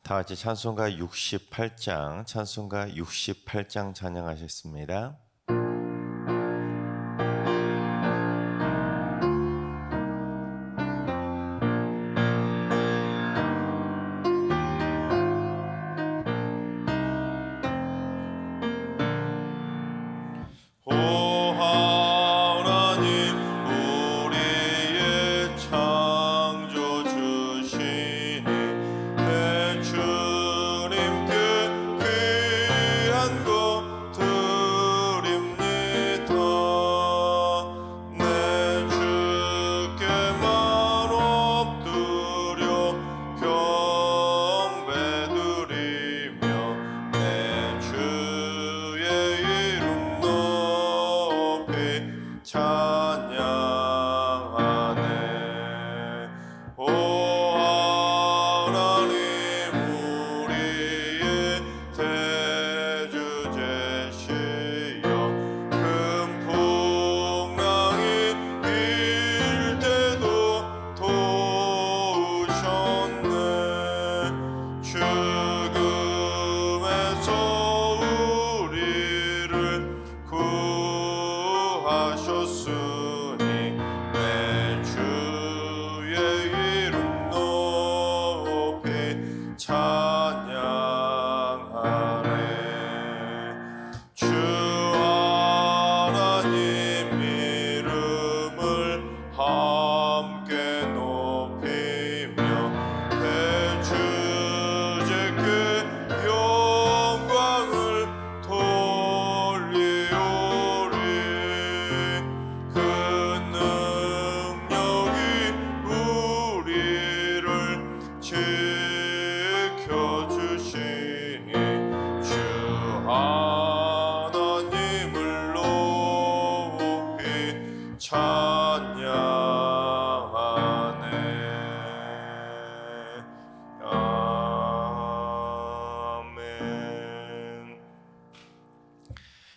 다 같이 찬송가 68장, 찬송가 68장 찬양하셨습니다.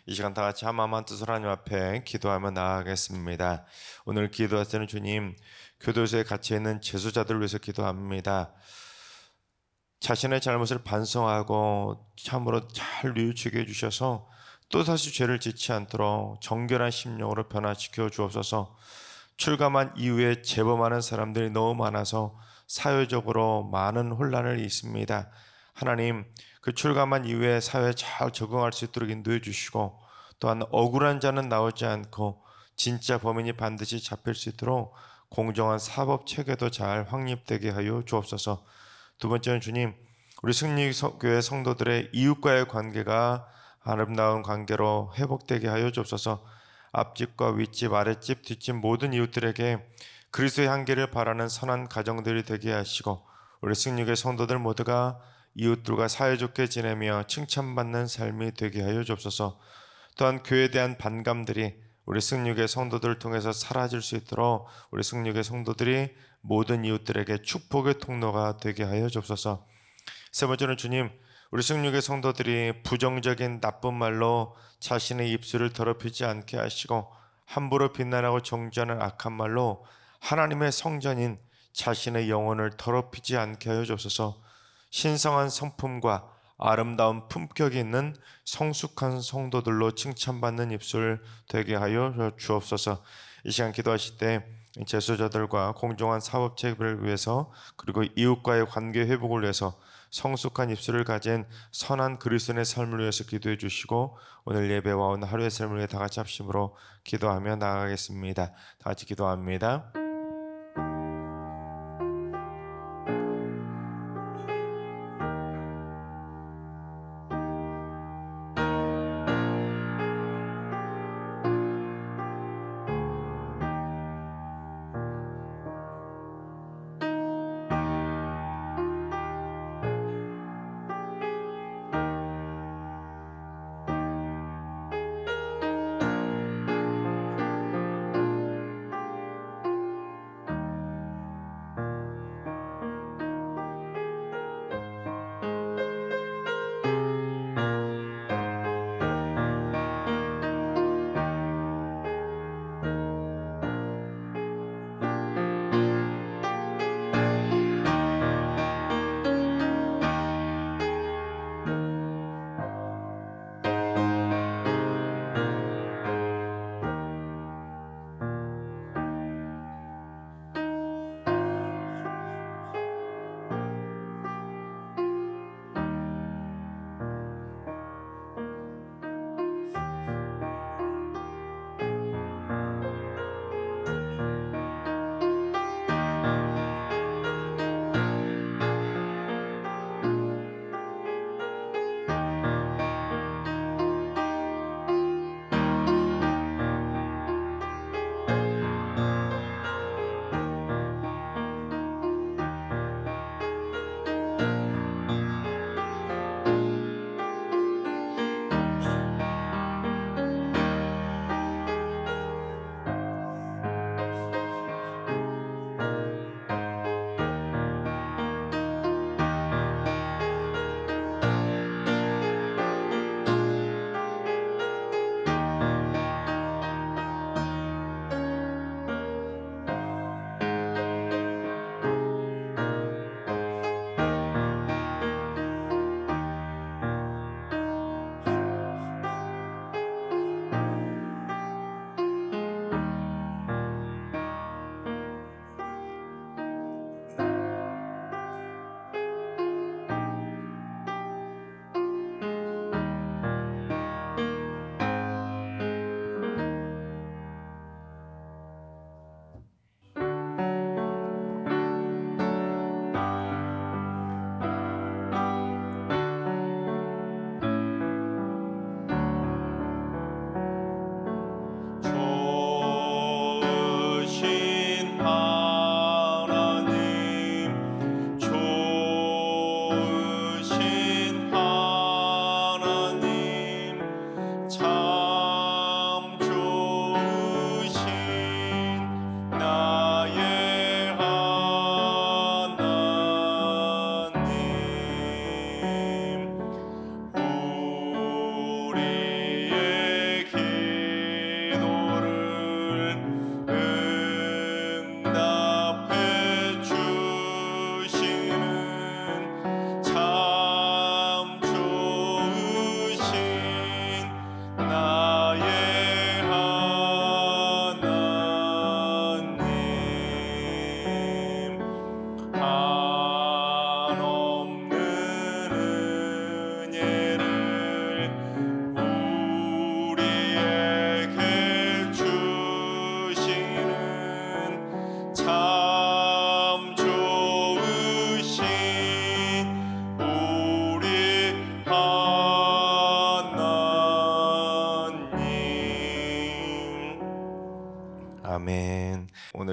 이 시간 다 같이 한마음한 뜻으로 하나님 앞에 기도하며 나아가겠습니다. 오늘 기도하시는 주님, 교도소에 갇혀 있는 재수자들을 위해서 기도합니다. 자신의 잘못을 반성하고 참으로 잘 뉘우치게 해주셔서 또다시 죄를 짓지 않도록 정결한 심령으로 변화시켜 주옵소서. 출감한 이후에 재범하는 사람들이 너무 많아서 사회적으로 많은 혼란을 있습니다. 하나님, 그 출감한 이후에 사회에 잘 적응할 수 있도록 인도해 주시고, 또한 억울한 자는 나오지 않고 진짜 범인이 반드시 잡힐 수 있도록 공정한 사법 체계도 잘 확립되게 하여 주옵소서. 두 번째는 주님, 우리 승리교회 성도들의 이웃과의 관계가 아름다운 관계로 회복되게 하여 주옵소서. 앞집과 윗집, 아랫집, 뒷집 모든 이웃들에게 그리스도의 향기를 바라는 선한 가정들이 되게 하시고, 우리 승리교회 성도들 모두가 이웃들과 사이좋게 지내며 칭찬받는 삶이 되게 하여 주옵소서. 또한 교회에 대한 반감들이 우리 승리교회 성도들을 통해서 사라질 수 있도록 우리 승리교회 성도들이 모든 이웃들에게 축복의 통로가 되게 하여 주옵소서. 세 번째는 주님, 우리 승리교회 성도들이 부정적인 나쁜 말로 자신의 입술을 더럽히지 않게 하시고, 함부로 비난하고 정죄하는 악한 말로 하나님의 성전인 자신의 영혼을 더럽히지 않게 하여 주옵소서. 신성한 성품과 아름다운 품격이 있는 성숙한 성도들로 칭찬받는 입술 되게 하여 주옵소서. 이 시간 기도하실 때 재수자들과 공정한 사법 체계를 위해서, 그리고 이웃과의 관계 회복을 위해서 성숙한 입술을 가진 선한 그리스도인의 삶을 위해서 기도해 주시고, 오늘 예배와 오늘 하루의 삶을 위해 다 같이 합심으로 기도하며 나아가겠습니다. 다 같이 기도합니다.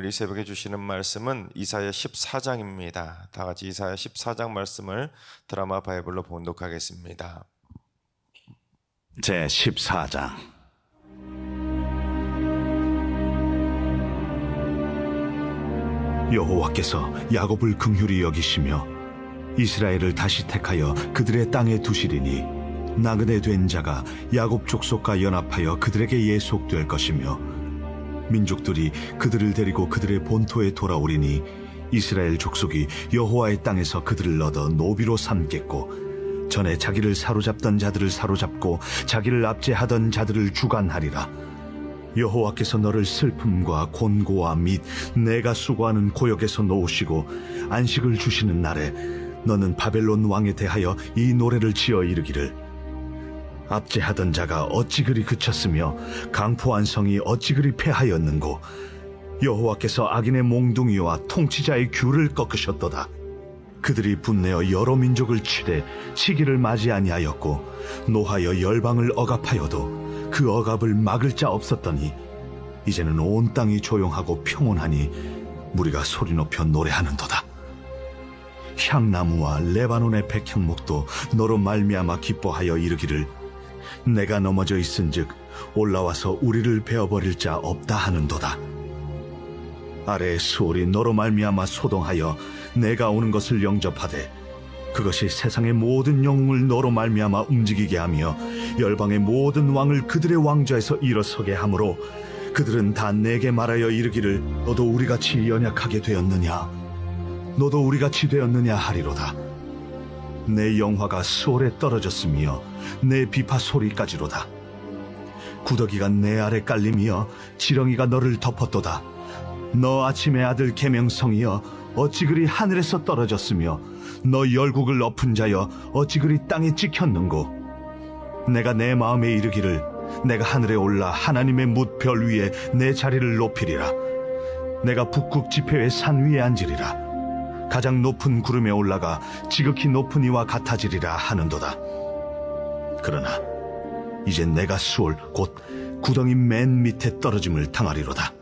오늘 이 새벽에 주시는 말씀은 이사야 14장입니다. 다 같이 이사야 14장 말씀을 드라마 바이블로 봉독하겠습니다. 제 14장. 여호와께서 야곱을 긍휼히 여기시며 이스라엘을 다시 택하여 그들의 땅에 두시리니 나그네 된 자가 야곱 족속과 연합하여 그들에게 예속될 것이며 민족들이 그들을 데리고 그들의 본토에 돌아오리니 이스라엘 족속이 여호와의 땅에서 그들을 얻어 노비로 삼겠고 전에 자기를 사로잡던 자들을 사로잡고 자기를 압제하던 자들을 주관하리라. 여호와께서 너를 슬픔과 곤고와 및 내가 수고하는 고역에서 놓으시고 안식을 주시는 날에 너는 바벨론 왕에 대하여 이 노래를 지어 이르기를 압제하던 자가 어찌 그리 그쳤으며 강포한 성이 어찌 그리 패하였는고 여호와께서 악인의 몽둥이와 통치자의 귤을 꺾으셨도다. 그들이 분내어 여러 민족을 치되 시기를 맞이 아니하였고 노하여 열방을 억압하여도 그 억압을 막을 자 없었더니 이제는 온 땅이 조용하고 평온하니 무리가 소리 높여 노래하는도다. 향나무와 레바논의 백향목도 너로 말미암아 기뻐하여 이르기를 내가 넘어져 있은즉 올라와서 우리를 베어버릴 자 없다 하는도다. 아래의 수월이 너로 말미암아 소동하여 내가 오는 것을 영접하되 그것이 세상의 모든 영웅을 너로 말미암아 움직이게 하며 열방의 모든 왕을 그들의 왕좌에서 일어서게 하므로 그들은 다 내게 말하여 이르기를 너도 우리같이 연약하게 되었느냐 너도 우리같이 되었느냐 하리로다. 내 영화가 수월에 떨어졌으며 내 비파 소리까지로다. 구더기가 내 아래 깔림이여 지렁이가 너를 덮었도다. 너 아침의 아들 계명성이여 어찌 그리 하늘에서 떨어졌으며 너 열국을 엎은 자여 어찌 그리 땅에 찍혔는고. 내가 내 마음에 이르기를 내가 하늘에 올라 하나님의 뭇별 위에 내 자리를 높이리라. 내가 북극 지폐의 산 위에 앉으리라. 가장 높은 구름에 올라가 지극히 높은 이와 같아지리라 하는도다. 그러나 이제 내가 수월 곧 구덩이 맨 밑에 떨어짐을 당하리로다.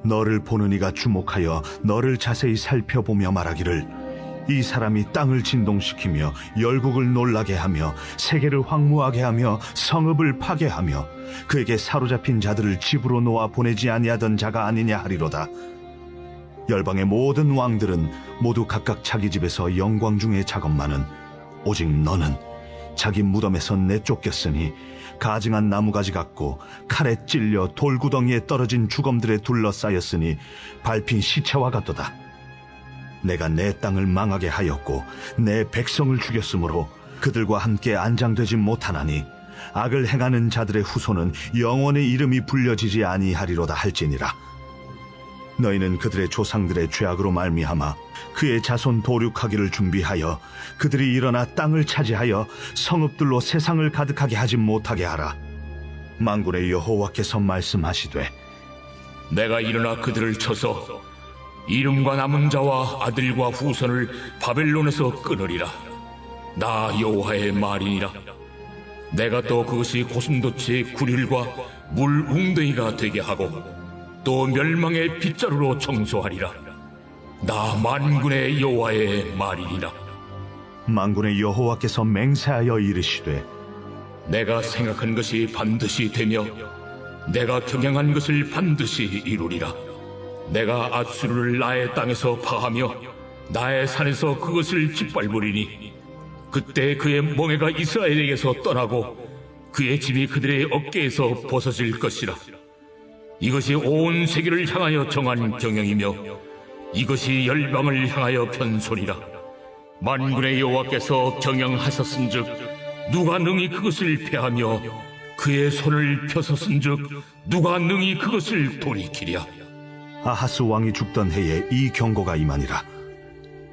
너를 보는 이가 주목하여 너를 자세히 살펴보며 말하기를 이 사람이 땅을 진동시키며 열국을 놀라게 하며 세계를 황무하게 하며 성읍을 파괴하며 그에게 사로잡힌 자들을 집으로 놓아 보내지 아니하던 자가 아니냐 하리로다. 열방의 모든 왕들은 모두 각각 자기 집에서 영광 중에 작업만은 오직 너는 자기 무덤에서 내쫓겼으니 가증한 나무가지 같고 칼에 찔려 돌구덩이에 떨어진 주검들에 둘러싸였으니 밟힌 시체와 같도다. 내가 내 땅을 망하게 하였고 내 백성을 죽였으므로 그들과 함께 안장되지 못하나니 악을 행하는 자들의 후손은 영원의 이름이 불려지지 아니하리로다 할지니라. 너희는 그들의 조상들의 죄악으로 말미암아 그의 자손 도륙하기를 준비하여 그들이 일어나 땅을 차지하여 성읍들로 세상을 가득하게 하지 못하게 하라. 만군의 여호와께서 말씀하시되 내가 일어나 그들을 쳐서 이름과 남은 자와 아들과 후손을 바벨론에서 끊으리라. 나 여호와의 말이니라. 내가 또 그것이 고슴도치의 구릴과 물 웅덩이가 되게 하고 또 멸망의 빗자루로 청소하리라. 나 만군의 여호와의 말이니라. 만군의 여호와께서 맹세하여 이르시되 내가 생각한 것이 반드시 되며 내가 경영한 것을 반드시 이루리라. 내가 앗수르를 나의 땅에서 파하며 나의 산에서 그것을 짓밟으리니 그때 그의 멍에가 이스라엘에게서 떠나고 그의 집이 그들의 어깨에서 벗어질 것이라. 이것이 온 세계를 향하여 정한 경영이며 이것이 열방을 향하여 편소리라. 만군의 여호와께서 경영하셨은즉 누가 능히 그것을 패하며 그의 손을 펴섰은즉 누가 능히 그것을 돌이키랴. 아하스 왕이 죽던 해에 이 경고가 임하니라.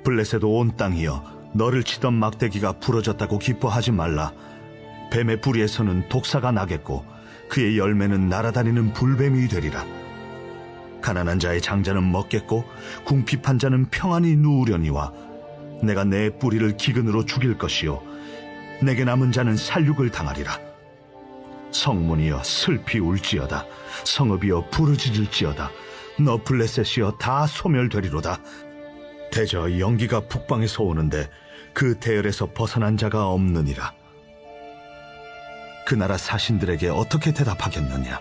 블레셋 온 땅이여 너를 치던 막대기가 부러졌다고 기뻐하지 말라. 뱀의 뿌리에서는 독사가 나겠고 그의 열매는 날아다니는 불뱀이 되리라. 가난한 자의 장자는 먹겠고 궁핍한 자는 평안히 누우려니와 내가 내 뿌리를 기근으로 죽일 것이요 내게 남은 자는 살육을 당하리라. 성문이여 슬피 울지어다. 성읍이여 부르짖을지어다. 너 블레셋이여 다 소멸되리로다. 대저 연기가 북방에서 오는데 그 대열에서 벗어난 자가 없느니라. 그 나라 사신들에게 어떻게 대답하겠느냐?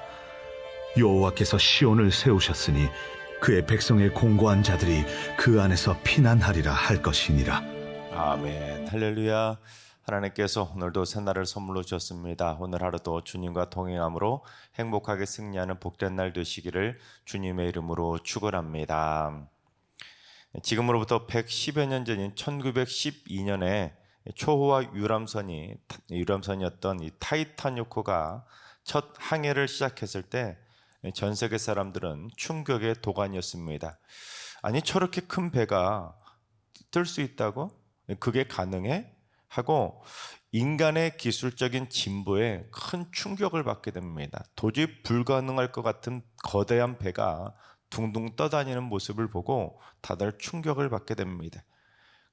여호와께서 시온을 세우셨으니 그의 백성의 공고한 자들이 그 안에서 피난하리라 할 것이니라. 아멘. 할렐루야. 하나님께서 오늘도 새날을 선물로 주셨습니다. 오늘 하루도 주님과 동행함으로 행복하게 승리하는 복된 날 되시기를 주님의 이름으로 축원합니다. 지금으로부터 110여 년 전인 1912년에 초호화 유람선이었던 이 타이타닉호가 첫 항해를 시작했을 때 전 세계 사람들은 충격의 도가니였습니다. 아니, 저렇게 큰 배가 뜰 수 있다고? 그게 가능해? 하고 인간의 기술적인 진보에 큰 충격을 받게 됩니다. 도저히 불가능할 것 같은 거대한 배가 둥둥 떠다니는 모습을 보고 다들 충격을 받게 됩니다.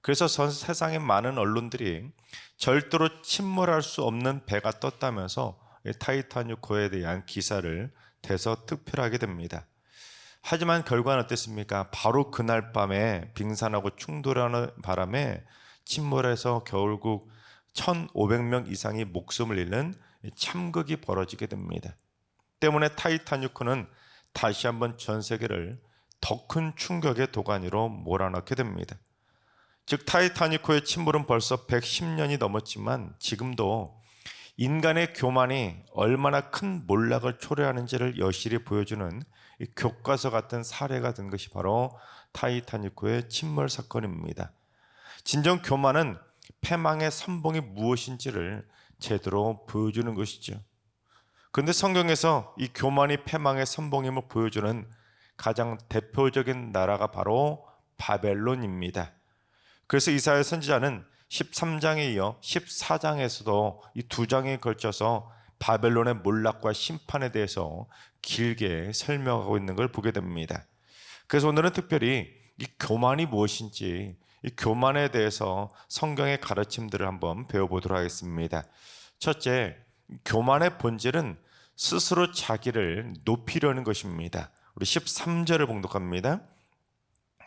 그래서 전 세상의 많은 언론들이 절대로 침몰할 수 없는 배가 떴다면서 타이타닉호에 대한 기사를 대서특필하게 됩니다. 하지만 결과는 어땠습니까? 바로 그날 밤에 빙산하고 충돌하는 바람에 침몰해서 결국 1,500명 이상이 목숨을 잃는 참극이 벌어지게 됩니다. 때문에 타이타닉호는 다시 한번 전 세계를 더 큰 충격의 도가니로 몰아넣게 됩니다. 즉 타이타닉호의 침몰은 벌써 110년이 넘었지만 지금도 인간의 교만이 얼마나 큰 몰락을 초래하는지를 여실히 보여주는 교과서 같은 사례가 된 것이 바로 타이타닉호의 침몰 사건입니다. 진정 교만은 패망의 선봉이 무엇인지를 제대로 보여주는 것이죠. 그런데 성경에서 이 교만이 패망의 선봉임을 보여주는 가장 대표적인 나라가 바로 바벨론입니다. 그래서 이사야 선지자는 13장에 이어 14장에서도 이 두 장에 걸쳐서 바벨론의 몰락과 심판에 대해서 길게 설명하고 있는 걸 보게 됩니다. 그래서 오늘은 특별히 이 교만이 무엇인지, 이 교만에 대해서 성경의 가르침들을 한번 배워보도록 하겠습니다. 첫째, 교만의 본질은 스스로 자기를 높이려는 것입니다. 우리 13절을 봉독합니다.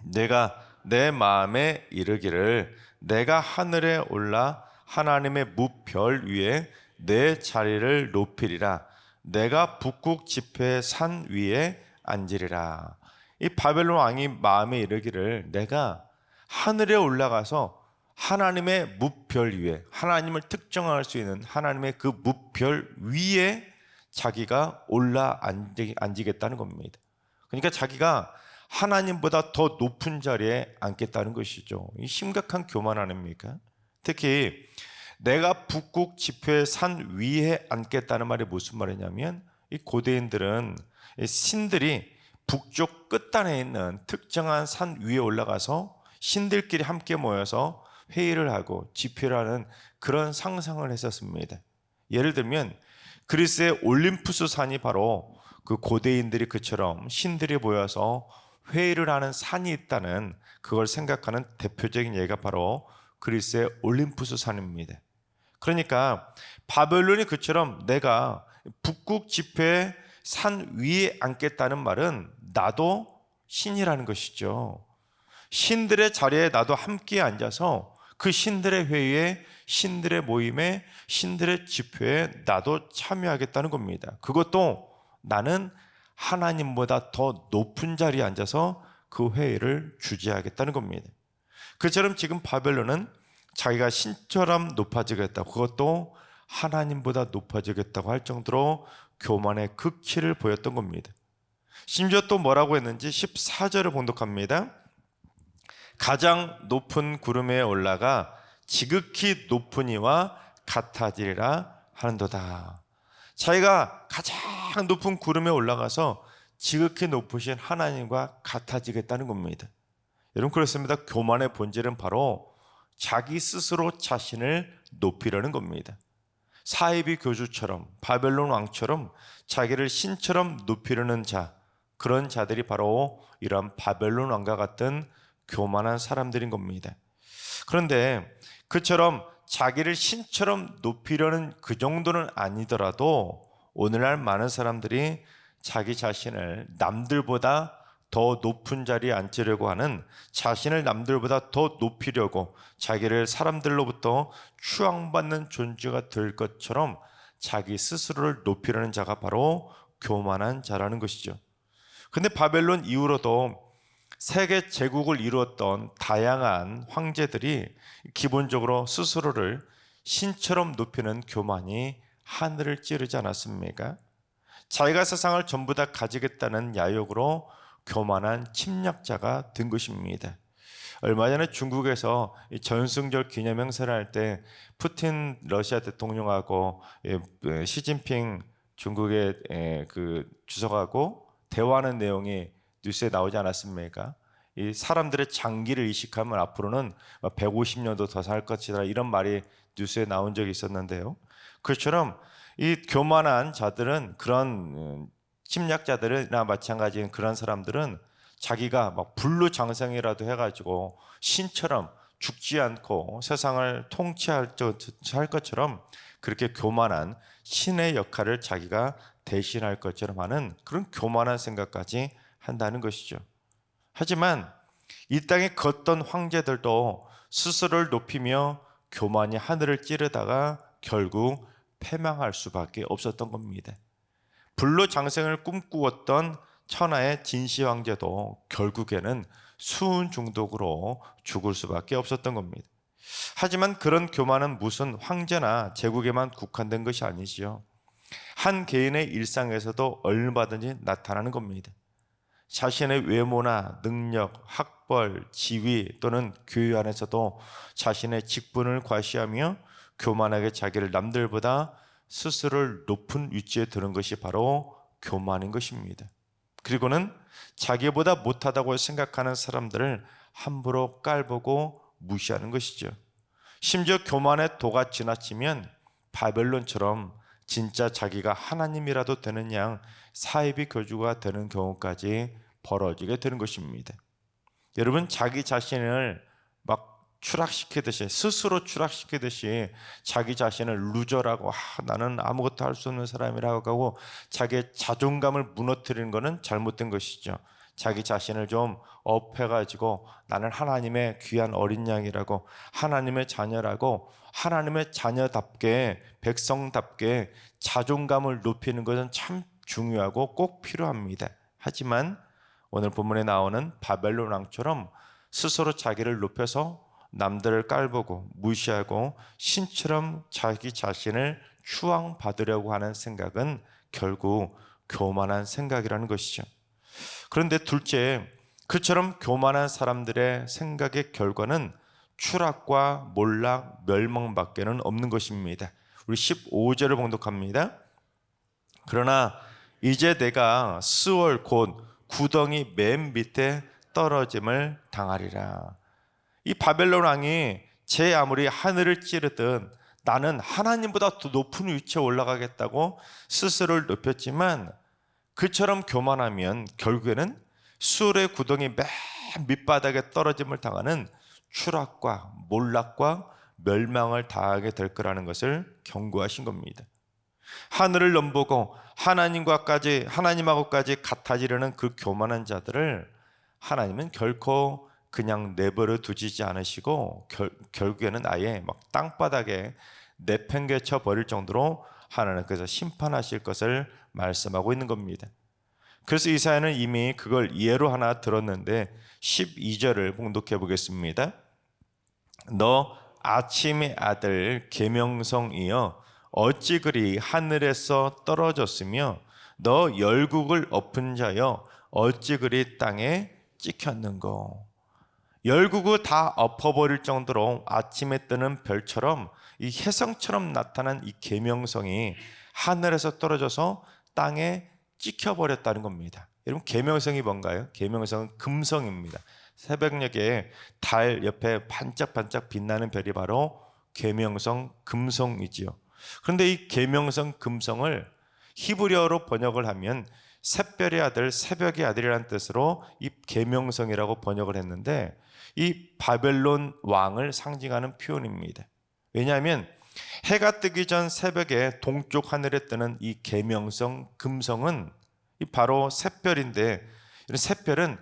내가 내 마음에 이르기를 내가 하늘에 올라 하나님의 무별 위에 내 자리를 높이리라. 내가 북극 지폐의 산 위에 앉으리라. 이 바벨론 왕이 마음에 이르기를 내가 하늘에 올라가서 하나님의 무별 위에, 하나님을 특정할 수 있는 하나님의 그 무별 위에 자기가 올라 앉으겠다는 겁니다. 그러니까 자기가 하나님보다 더 높은 자리에 앉겠다는 것이죠. 이 심각한 교만 아닙니까? 특히 내가 북극 지폐의 산 위에 앉겠다는 말이 무슨 말이냐면 이 고대인들은 이 신들이 북쪽 끝단에 있는 특정한 산 위에 올라가서 신들끼리 함께 모여서 회의를 하고 집회를 하는 그런 상상을 했었습니다. 예를 들면 그리스의 올림푸스 산이 바로 그 고대인들이 그처럼 신들이 모여서 회의를 하는 산이 있다는 그걸 생각하는 대표적인 예가 바로 그리스의 올림푸스 산입니다. 그러니까 바벨론이 그처럼 내가 북극 지폐의 산 위에 앉겠다는 말은 나도 신이라는 것이죠. 신들의 자리에 나도 함께 앉아서 그 신들의 회의에, 신들의 모임에, 신들의 집회에 나도 참여하겠다는 겁니다. 그것도 나는 하나님보다 더 높은 자리에 앉아서 그 회의를 주재하겠다는 겁니다. 그처럼 지금 바벨론은 자기가 신처럼 높아지겠다고, 그것도 하나님보다 높아지겠다고 할 정도로 교만의 극치를 보였던 겁니다. 심지어 또 뭐라고 했는지 14절을 봉독합니다. 가장 높은 구름에 올라가 지극히 높은 이와 같아지리라 하는도다. 자기가 가장 높은 구름에 올라가서 지극히 높으신 하나님과 같아지겠다는 겁니다. 여러분, 그렇습니다. 교만의 본질은 바로 자기 스스로 자신을 높이려는 겁니다. 사이비 교주처럼, 바벨론 왕처럼 자기를 신처럼 높이려는 자, 그런 자들이 바로 이러한 바벨론 왕과 같은 교만한 사람들인 겁니다. 그런데 그처럼 자기를 신처럼 높이려는 그 정도는 아니더라도 오늘날 많은 사람들이 자기 자신을 남들보다 더 높은 자리에 앉으려고 하는, 자신을 남들보다 더 높이려고 자기를 사람들로부터 추앙받는 존재가 될 것처럼 자기 스스로를 높이려는 자가 바로 교만한 자라는 것이죠. 근데 바벨론 이후로도 세계 제국을 이루었던 다양한 황제들이 기본적으로 스스로를 신처럼 높이는 교만이 하늘을 찌르지 않았습니까? 자기가 세상을 전부 다 가지겠다는 야욕으로 교만한 침략자가 된 것입니다. 얼마 전에 중국에서 전승절 기념행사를 할 때 푸틴 러시아 대통령하고 시진핑 중국의 그 주석하고 대화하는 내용이 뉴스에 나오지 않았습니까? 이 사람들의 장기를 이식하면 앞으로는 150년도 더 살 것이다, 이런 말이 뉴스에 나온 적이 있었는데요. 그처럼 이 교만한 자들은, 그런 침략자들이나 마찬가지인 그런 사람들은 자기가 막 불로장생이라도 해가지고 신처럼 죽지 않고 세상을 통치할 것처럼 그렇게 교만한 신의 역할을 자기가 대신할 것처럼 하는 그런 교만한 생각까지 한다는 것이죠. 하지만 이 땅에 걷던 황제들도 스스로를 높이며 교만이 하늘을 찌르다가 결국 패망할 수밖에 없었던 겁니다. 불로장생을 꿈꾸었던 천하의 진시 황제도 결국에는 수은 중독으로 죽을 수밖에 없었던 겁니다. 하지만 그런 교만은 무슨 황제나 제국에만 국한된 것이 아니지요. 한 개인의 일상에서도 얼마든지 나타나는 겁니다. 자신의 외모나 능력, 학벌, 지위 또는 교유 안에서도 자신의 직분을 과시하며 교만하게 자기를 남들보다 스스로를 높은 위치에 두는 것이 바로 교만인 것입니다. 그리고는 자기보다 못하다고 생각하는 사람들을 함부로 깔보고 무시하는 것이죠. 심지어 교만의 도가 지나치면 바벨론처럼 진짜 자기가 하나님이라도 되는 양 사이비 교주가 되는 경우까지 벌어지게 되는 것입니다. 여러분, 자기 자신을 막 추락시키듯이, 스스로 추락시키듯이 자기 자신을 루저라고, 나는 아무것도 할 수 없는 사람이라고 하고 자기의 자존감을 무너뜨리는 것은 잘못된 것이죠. 자기 자신을 좀 업해가지고 나는 하나님의 귀한 어린 양이라고, 하나님의 자녀라고, 하나님의 자녀답게, 백성답게 자존감을 높이는 것은 참 중요하고 꼭 필요합니다. 하지만 오늘 본문에 나오는 바벨론 왕처럼 스스로 자기를 높여서 남들을 깔보고 무시하고 신처럼 자기 자신을 추앙받으려고 하는 생각은 결국 교만한 생각이라는 것이죠. 그런데 둘째, 그처럼 교만한 사람들의 생각의 결과는 추락과 몰락, 멸망밖에는 없는 것입니다. 우리 15절을 봉독합니다. 그러나 이제 내가 스월 곧 구덩이 맨 밑에 떨어짐을 당하리라. 이 바벨론 왕이 제 아무리 하늘을 찌르든 나는 하나님보다 더 높은 위치에 올라가겠다고 스스로를 높였지만, 그처럼 교만하면 결국에는 수월의 구덩이 맨 밑바닥에 떨어짐을 당하는 추락과 몰락과 멸망을 당하게 될 거라는 것을 경고하신 겁니다. 하늘을 넘보고 하나님하고까지 같아지려는 그 교만한 자들을 하나님은 결코 그냥 내버려 두지 않으시고 결국에는 아예 막 땅바닥에 내팽개쳐 버릴 정도로 하나님께서 심판하실 것을 말씀하고 있는 겁니다. 그래서 이사야는 이미 그걸 예로 하나 들었는데 12절을 봉독해 보겠습니다. 너 아침의 아들 계명성이여 어찌 그리 하늘에서 떨어졌으며 너 열국을 엎은 자여 어찌 그리 땅에 찍혔는고. 열국을 다 엎어버릴 정도로 아침에 뜨는 별처럼 이 혜성처럼 나타난 이 계명성이 하늘에서 떨어져서 땅에 찍혀버렸다는 겁니다. 여러분, 계명성이 뭔가요? 계명성은 금성입니다. 새벽녘에 달 옆에 반짝반짝 빛나는 별이 바로 계명성 금성이지요. 그런데 이 계명성 금성을 히브리어로 번역을 하면 샛별의 아들, 새벽의 아들이라는 뜻으로 이 계명성이라고 번역을 했는데, 이 바벨론 왕을 상징하는 표현입니다. 왜냐하면 해가 뜨기 전 새벽에 동쪽 하늘에 뜨는 이 계명성 금성은 바로 샛별인데, 이런 샛별은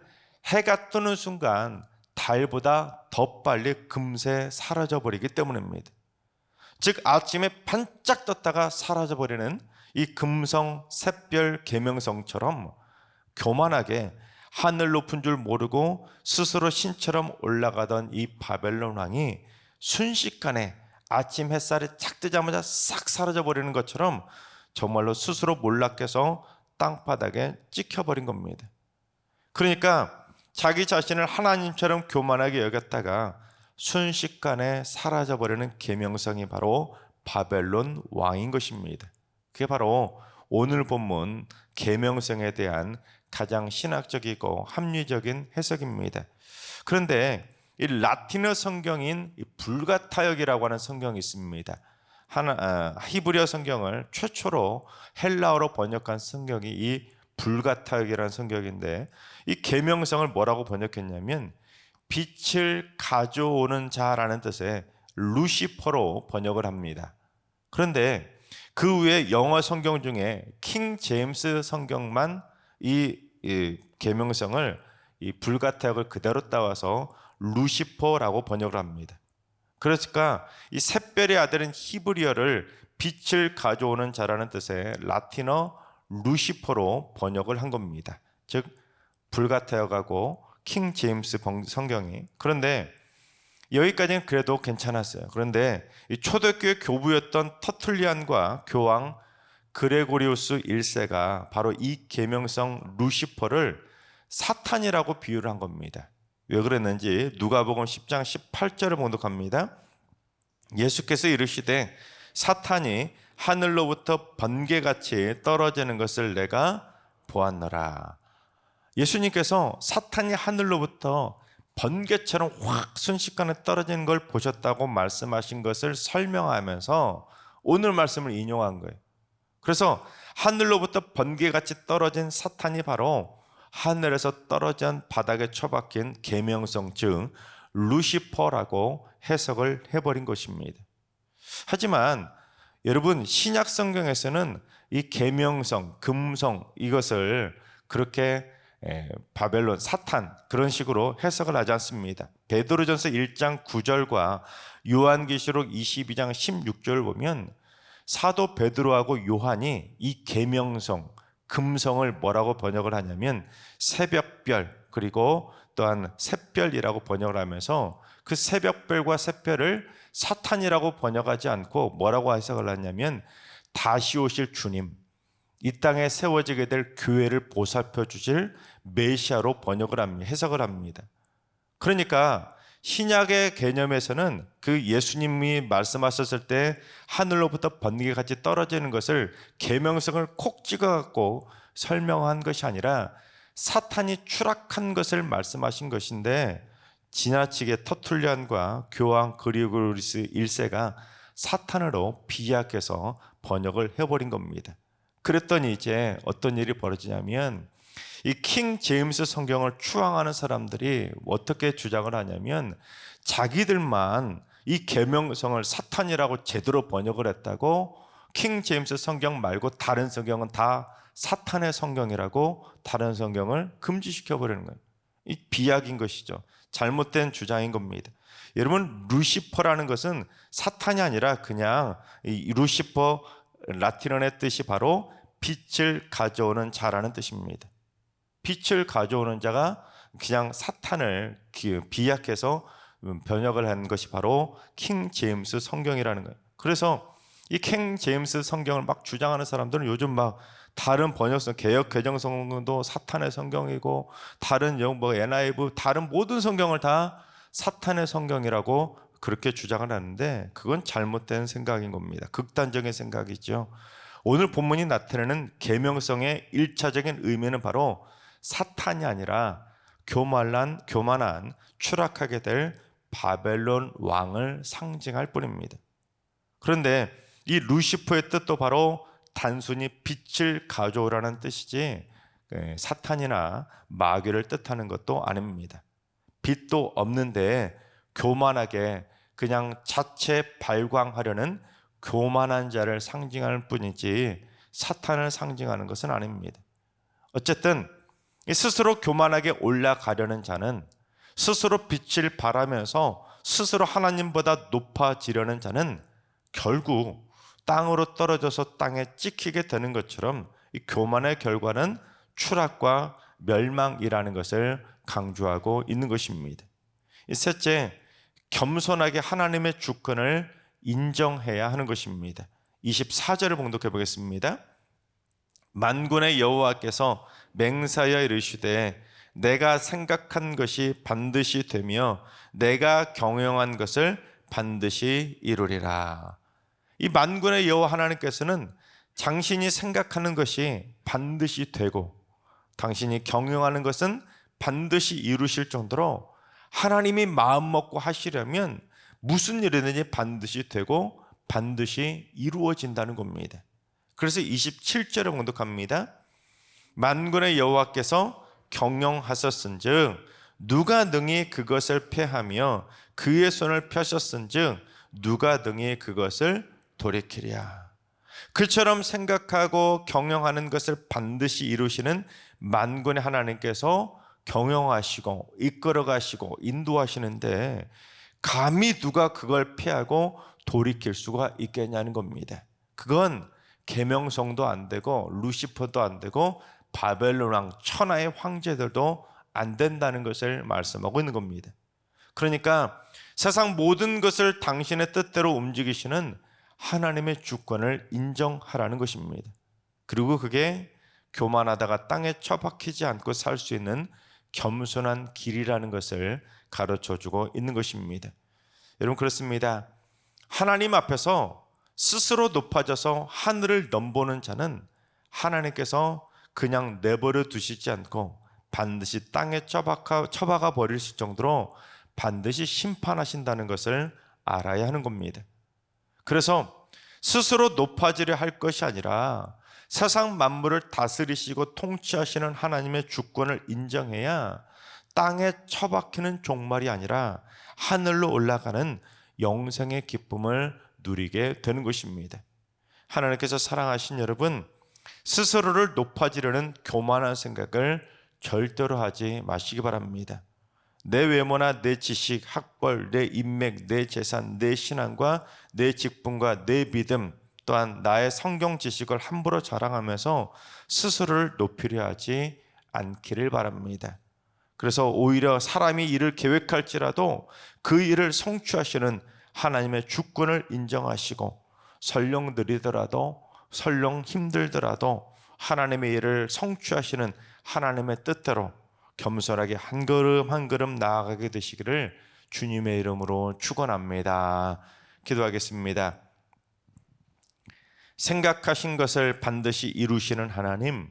해가 뜨는 순간 달보다 더 빨리 금세 사라져 버리기 때문입니다. 즉 아침에 반짝 떴다가 사라져 버리는 이 금성 샛별 계명성처럼 교만하게 하늘 높은 줄 모르고 스스로 신처럼 올라가던 이 바벨론 왕이 순식간에 아침 햇살이 착 뜨자마자 싹 사라져 버리는 것처럼 정말로 스스로 몰락해서 땅바닥에 찍혀버린 겁니다. 그러니까 자기 자신을 하나님처럼 교만하게 여겼다가 순식간에 사라져버리는 계명성이 바로 바벨론 왕인 것입니다. 그게 바로 오늘 본문 계명성에 대한 가장 신학적이고 합리적인 해석입니다. 그런데 이 라틴어 성경인 불가타역이라고 하는 성경이 있습니다. 히브리어 성경을 최초로 헬라어로 번역한 성경이 이 불가타역이라는 성경인데, 이 계명성을 뭐라고 번역했냐면 빛을 가져오는 자라는 뜻의 루시퍼로 번역을 합니다. 그런데 그 외에 영어 성경 중에 킹 제임스 성경만 이 계명성을 이 불가타역을 그대로 따와서 루시퍼라고 번역을 합니다. 그러니까 이 샛별의 아들인 히브리어를 빛을 가져오는 자라는 뜻의 라틴어 루시퍼로 번역을 한 겁니다. 즉 불가타역하고 킹 제임스 성경이. 그런데 여기까지는 그래도 괜찮았어요. 그런데 이 초대교회 교부였던 터툴리안과 교황 그레고리우스 1세가 바로 이 계명성 루시퍼를 사탄이라고 비유를 한 겁니다. 왜 그랬는지 누가복음 10장 18절을 봉독합니다. 예수께서 이르시되 사탄이 하늘로부터 번개같이 떨어지는 것을 내가 보았노라. 예수님께서 사탄이 하늘로부터 번개처럼 확 순식간에 떨어지는 걸 보셨다고 말씀하신 것을 설명하면서 오늘 말씀을 인용한 거예요. 그래서 하늘로부터 번개같이 떨어진 사탄이 바로 하늘에서 떨어진 바닥에 처박힌 계명성, 즉 루시퍼라고 해석을 해버린 것입니다. 하지만 여러분, 신약 성경에서는 이 계명성, 금성 이것을 그렇게 바벨론, 사탄 그런 식으로 해석을 하지 않습니다. 베드로전서 1장 9절과 요한계시록 22장 16절을 보면 사도 베드로하고 요한이 이 계명성, 금성을 뭐라고 번역을 하냐면 새벽별, 그리고 또한 샛별이라고 번역을 하면서 그 새벽별과 샛별을 사탄이라고 번역하지 않고 뭐라고 해석을 하냐면 다시 오실 주님, 이 땅에 세워지게 될 교회를 보살펴 주실 메시아로 번역을 합니다. 해석을 합니다. 그러니까 신약의 개념에서는 그 예수님이 말씀하셨을 때 하늘로부터 번개같이 떨어지는 것을 계명성을 콕 찍어갖고 설명한 것이 아니라 사탄이 추락한 것을 말씀하신 것인데, 지나치게 터툴리안과 교황 그리고리스 1세가 사탄으로 비약해서 번역을 해버린 겁니다. 그랬더니 이제 어떤 일이 벌어지냐면 이 킹 제임스 성경을 추앙하는 사람들이 어떻게 주장을 하냐면 자기들만 이 계명성을 사탄이라고 제대로 번역을 했다고 킹 제임스 성경 말고 다른 성경은 다 사탄의 성경이라고 다른 성경을 금지시켜 버리는 거예요. 이 비약인 것이죠. 잘못된 주장인 겁니다. 여러분, 루시퍼라는 것은 사탄이 아니라 그냥 이 루시퍼 라틴어의 뜻이 바로 빛을 가져오는 자라는 뜻입니다. 빛을 가져오는 자가 그냥 사탄을 비약해서 번역을 한 것이 바로 킹 제임스 성경이라는 거예요. 그래서 이 킹 제임스 성경을 막 주장하는 사람들은 요즘 막 다른 번역성, 개역 개정 성경도 사탄의 성경이고 다른 뭐 NIV 다른 모든 성경을 다 사탄의 성경이라고 그렇게 주장을 하는데 그건 잘못된 생각인 겁니다. 극단적인 생각이죠. 오늘 본문이 나타내는 계명성의 1차적인 의미는 바로 사탄이 아니라 교만한 추락하게 될 바벨론 왕을 상징할 뿐입니다. 그런데 이 루시퍼의 뜻도 바로 단순히 빛을 가져오라는 뜻이지 사탄이나 마귀를 뜻하는 것도 아닙니다. 빛도 없는데 교만하게 그냥 자체 발광하려는 교만한 자를 상징하는 뿐이지 사탄을 상징하는 것은 아닙니다. 어쨌든 스스로 교만하게 올라가려는 자는, 스스로 빛을 발하면서 스스로 하나님보다 높아지려는 자는 결국 땅으로 떨어져서 땅에 찍히게 되는 것처럼 이 교만의 결과는 추락과 멸망이라는 것을 강조하고 있는 것입니다. 셋째, 겸손하게 하나님의 주권을 인정해야 하는 것입니다. 24절을 봉독해 보겠습니다. 만군의 여호와께서 맹세하여 이르시되 내가 생각한 것이 반드시 되며 내가 경영한 것을 반드시 이루리라. 이 만군의 여호와 하나님께서는 당신이 생각하는 것이 반드시 되고 당신이 경영하는 것은 반드시 이루실 정도로 하나님이 마음 먹고 하시려면 무슨 일이든지 반드시 되고 반드시 이루어진다는 겁니다. 그래서 27절을 공독합니다. 만군의 여호와께서 경영하셨은즉 누가 능히 그것을 패하며 그의 손을 펴셨은즉 누가 능히 그것을 돌이키랴. 그처럼 생각하고 경영하는 것을 반드시 이루시는 만군의 하나님께서 경영하시고 이끌어가시고 인도하시는데 감히 누가 그걸 피하고 돌이킬 수가 있겠냐는 겁니다. 그건 계명성도 안 되고 루시퍼도 안 되고 바벨론 왕 천하의 황제들도 안 된다는 것을 말씀하고 있는 겁니다. 그러니까 세상 모든 것을 당신의 뜻대로 움직이시는 하나님의 주권을 인정하라는 것입니다. 그리고 그게 교만하다가 땅에 처박히지 않고 살 수 있는 겸손한 길이라는 것을 가르쳐주고 있는 것입니다. 여러분, 그렇습니다. 하나님 앞에서 스스로 높아져서 하늘을 넘보는 자는 하나님께서 그냥 내버려 두시지 않고 반드시 땅에 처박아 버리실 정도로 반드시 심판하신다는 것을 알아야 하는 겁니다. 그래서 스스로 높아지려 할 것이 아니라 세상 만물을 다스리시고 통치하시는 하나님의 주권을 인정해야 땅에 처박히는 종말이 아니라 하늘로 올라가는 영생의 기쁨을 누리게 되는 것입니다. 하나님께서 사랑하신 여러분, 스스로를 높아지려는 교만한 생각을 절대로 하지 마시기 바랍니다. 내 외모나 내 지식, 학벌, 내 인맥, 내 재산, 내 신앙과 내 직분과 내 믿음, 또한 나의 성경 지식을 함부로 자랑하면서 스스로를 높이려 하지 않기를 바랍니다. 그래서 오히려 사람이 일을 계획할지라도 그 일을 성취하시는 하나님의 주권을 인정하시고 설령 느리더라도 설령 힘들더라도 하나님의 일을 성취하시는 하나님의 뜻대로 겸손하게 한 걸음 한 걸음 나아가게 되시기를 주님의 이름으로 축원합니다. 기도하겠습니다. 생각하신 것을 반드시 이루시는 하나님,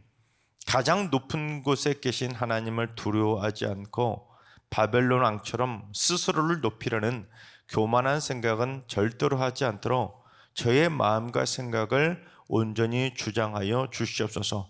가장 높은 곳에 계신 하나님을 두려워하지 않고 바벨론 왕처럼 스스로를 높이려는 교만한 생각은 절대로 하지 않도록 저의 마음과 생각을 온전히 주장하여 주시옵소서.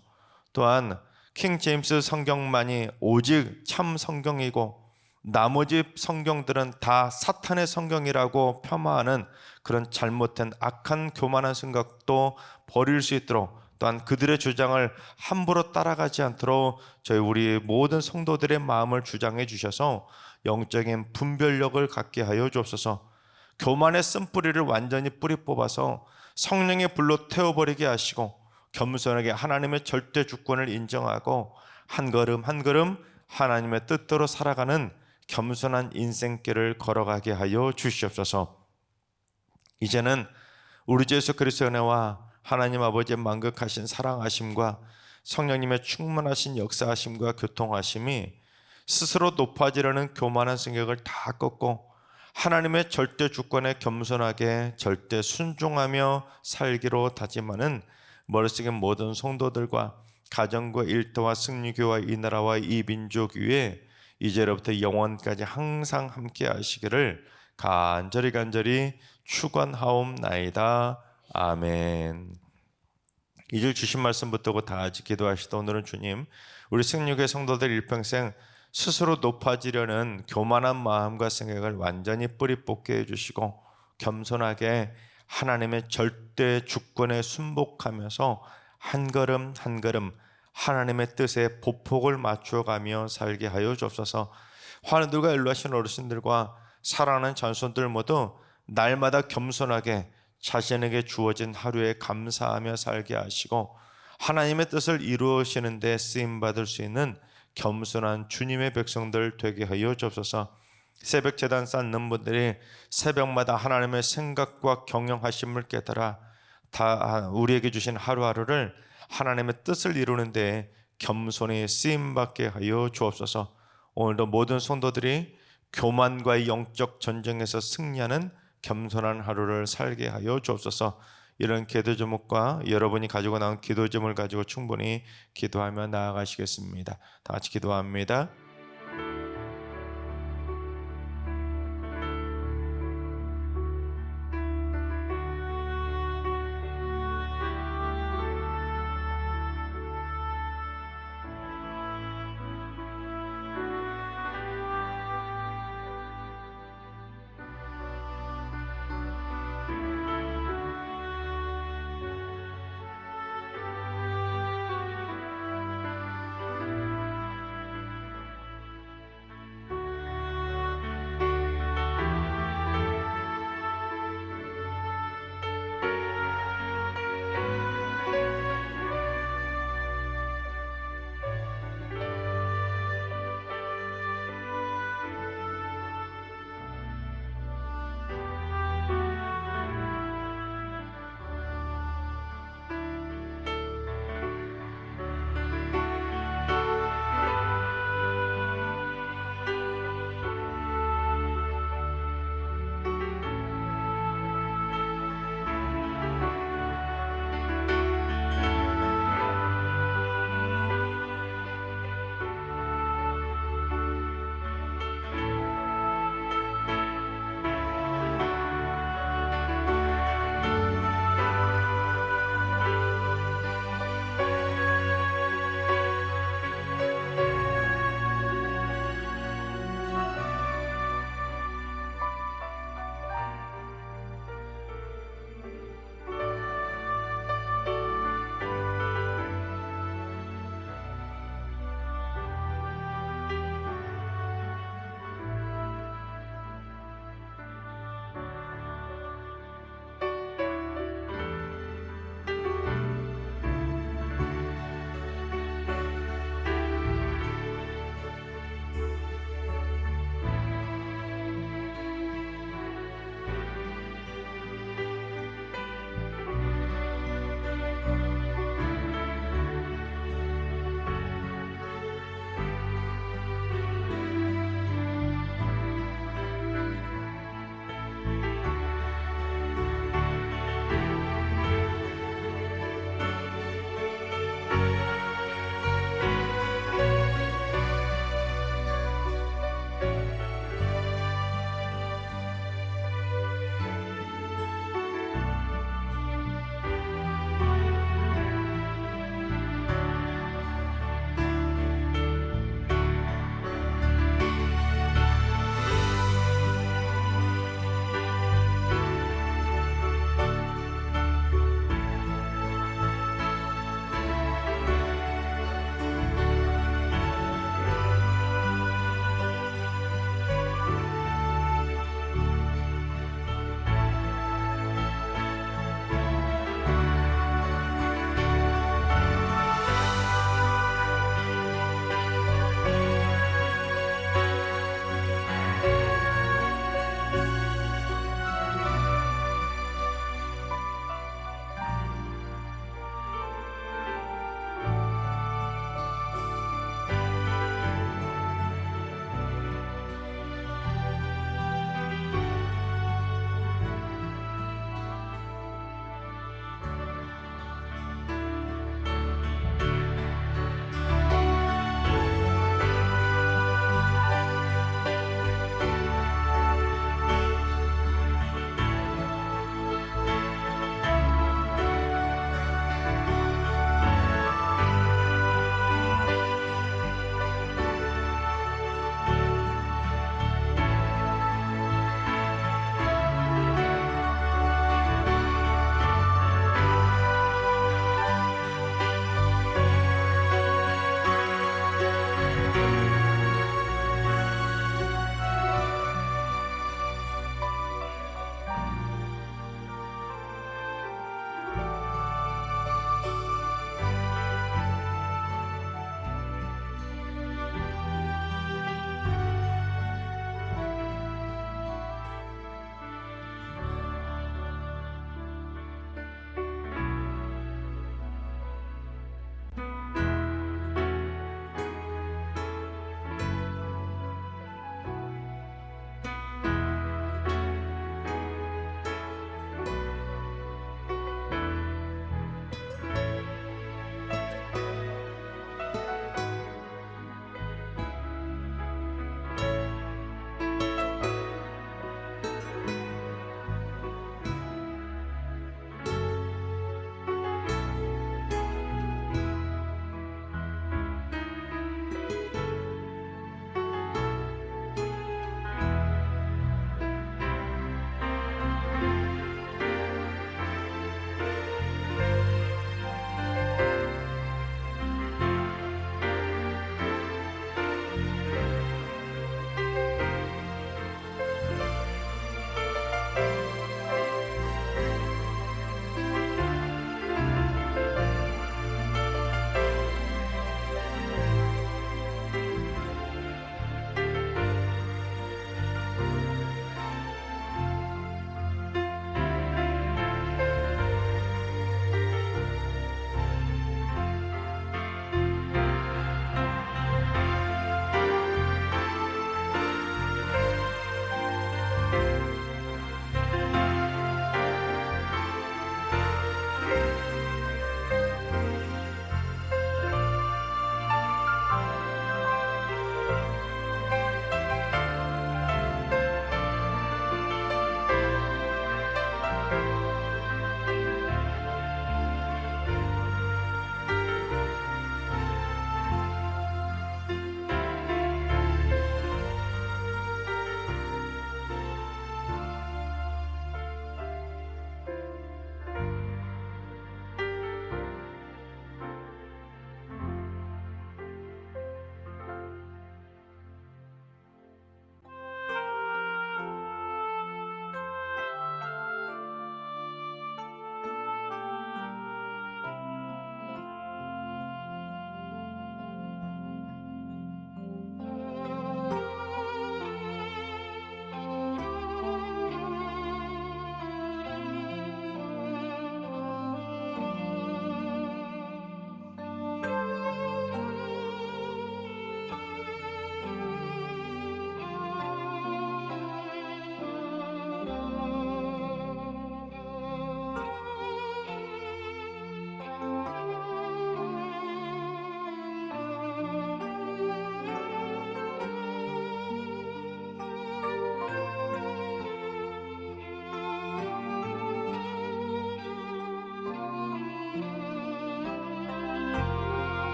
또한 킹 제임스 성경만이 오직 참 성경이고 나머지 성경들은 다 사탄의 성경이라고 폄하하는 그런 잘못된 악한 교만한 생각도 버릴 수 있도록, 또한 그들의 주장을 함부로 따라가지 않도록 우리 모든 성도들의 마음을 주장해 주셔서 영적인 분별력을 갖게 하여 주옵소서. 교만의 쓴뿌리를 완전히 뿌리 뽑아서 성령의 불로 태워버리게 하시고 겸손하게 하나님의 절대 주권을 인정하고 한 걸음 한 걸음 하나님의 뜻대로 살아가는 겸손한 인생길을 걸어가게 하여 주시옵소서. 이제는 우리 주 예수 그리스도의 은혜와 하나님 아버지의 만극하신 사랑하심과 성령님의 충만하신 역사하심과 교통하심이 스스로 높아지려는 교만한 생각을 다 꺾고 하나님의 절대 주권에 겸손하게 절대 순종하며 살기로 다짐하는 머릿속의 모든 성도들과 가정과 일터와 승리교와 이 나라와 이 민족 위에 이제로부터 영원까지 항상 함께 하시기를 간절히 축원하옵나이다. 아멘. 이 줄 주신 말씀 붙들고 다 같이 기도하시다. 오늘은 주님, 우리 승리교회 성도들 일평생 스스로 높아지려는 교만한 마음과 생각을 완전히 뿌리 뽑게 해주시고 겸손하게 하나님의 절대 주권에 순복하면서 한 걸음 한 걸음 하나님의 뜻에 보폭을 맞춰가며 살게 하여 주옵소서. 환우들과 연로하신 어르신들과 사랑하는 자손들 모두 날마다 겸손하게 자신에게 주어진 하루에 감사하며 살게 하시고 하나님의 뜻을 이루시는 데 쓰임받을 수 있는 겸손한 주님의 백성들 되게 하여 주옵소서. 새벽 제단 쌓는 분들이 새벽마다 하나님의 생각과 경영하심을 깨달아 다 우리에게 주신 하루하루를 하나님의 뜻을 이루는 데 겸손히 쓰임받게 하여 주옵소서. 오늘도 모든 성도들이 교만과의 영적 전쟁에서 승리하는 겸손한 하루를 살게 하여 주옵소서. 이런 기도 제목과 여러분이 가지고 나온 기도 제목을 가지고 충분히 기도하며 나아가시겠습니다. 다 같이 기도합니다.